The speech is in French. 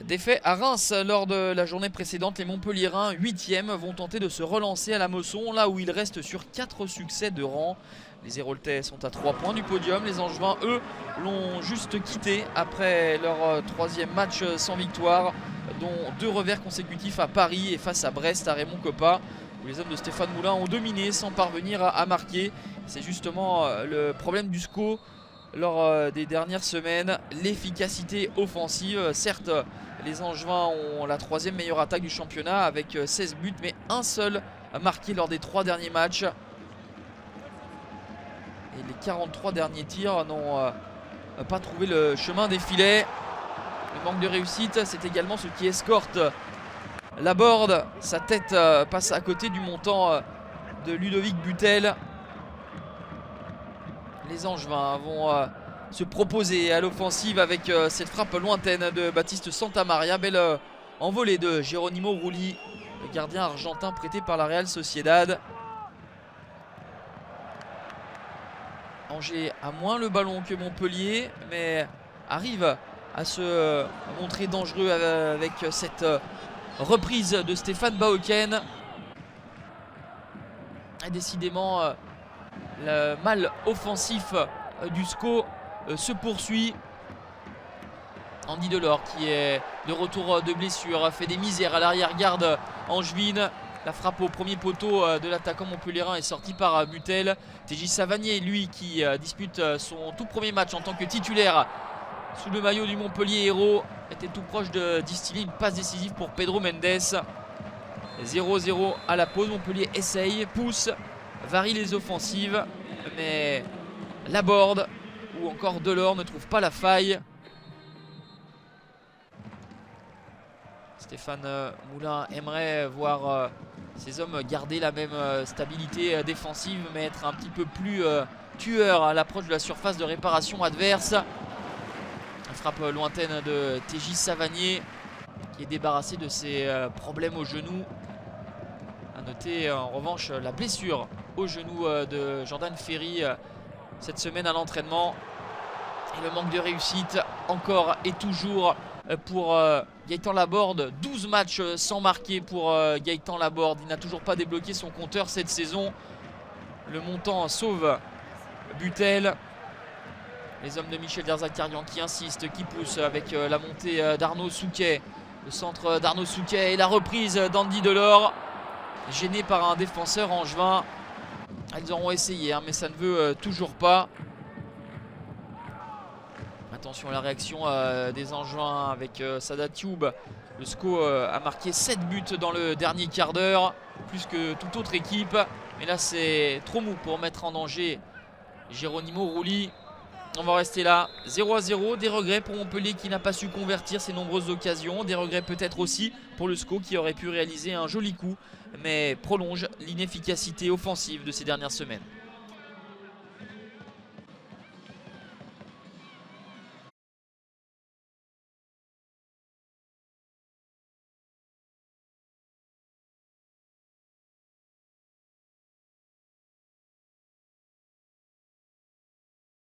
Défait à Reims lors de la journée précédente, les Montpelliérains 8e vont tenter de se relancer à la Mosson, là où ils restent sur 4 succès de rang. Les Héraultais sont à 3 points du podium. Les Angevins, eux, l'ont juste quitté après leur 3e match sans victoire, dont 2 revers consécutifs à Paris et face à Brest à Raymond Kopa, où les hommes de Stéphane Moulin ont dominé sans parvenir à marquer. C'est justement le problème du SCO lors des dernières semaines, l'efficacité offensive. Certes, les Angevins ont la 3e meilleure attaque du championnat avec 16 buts, mais un seul marqué lors des 3 derniers matchs. Et les 43 derniers tirs n'ont pas trouvé le chemin des filets. Le manque de réussite, c'est également ce qui escorte Laborde. Sa tête passe à côté du montant de Ludovic Butel. Les Angevins vont se proposer à l'offensive avec cette frappe lointaine de Baptiste Santamaria. Belle envolée de Geronimo Rulli, le gardien argentin prêté par la Real Sociedad. Angers a moins le ballon que Montpellier, mais arrive à se montrer dangereux avec cette reprise de Stéphane Bauken. Et décidément, le mal offensif du SCO se poursuit. Andy Delors, qui est de retour de blessure, fait des misères à l'arrière-garde angevine. La frappe au premier poteau de l'attaquant montpelliérain est sortie par Butel. TJ Savanier, lui, qui dispute son tout premier match en tant que titulaire sous le maillot du Montpellier Hérault, était tout proche de distiller une passe décisive pour Pedro Mendes. 0-0 à la pause. Montpellier essaye, pousse, varie les offensives, mais Laborde ou encore Delors ne trouve pas la faille. Stéphane Moulin aimerait voir ces hommes garder la même stabilité défensive, mais être un petit peu plus tueur à l'approche de la surface de réparation adverse. Une frappe lointaine de TJ Savanier, qui est débarrassé de ses problèmes au genou. A noter en revanche la blessure au genou de Jordan Ferry cette semaine à l'entraînement. Et le manque de réussite encore et toujours pour Gaëtan Laborde. 12 matchs sans marquer pour Gaëtan Laborde. Il n'a toujours pas débloqué son compteur cette saison. Le montant sauve Butel. Les hommes de Michel Derzakarian qui insistent, qui poussent avec la montée d'Arnaud Souquet. Le centre d'Arnaud Souquet et la reprise d'Andy Delors. Gêné par un défenseur angevin. Ils auront essayé, mais ça ne veut toujours pas. Attention à la réaction des Angevins avec Sada Thioub. Le SCO a marqué 7 buts dans le dernier quart d'heure, plus que toute autre équipe. Mais là, c'est trop mou pour mettre en danger Geronimo Rulli. On va rester là, 0-0. Des regrets pour Montpellier qui n'a pas su convertir ses nombreuses occasions. Des regrets peut-être aussi pour le SCO qui aurait pu réaliser un joli coup, mais prolonge l'inefficacité offensive de ces dernières semaines.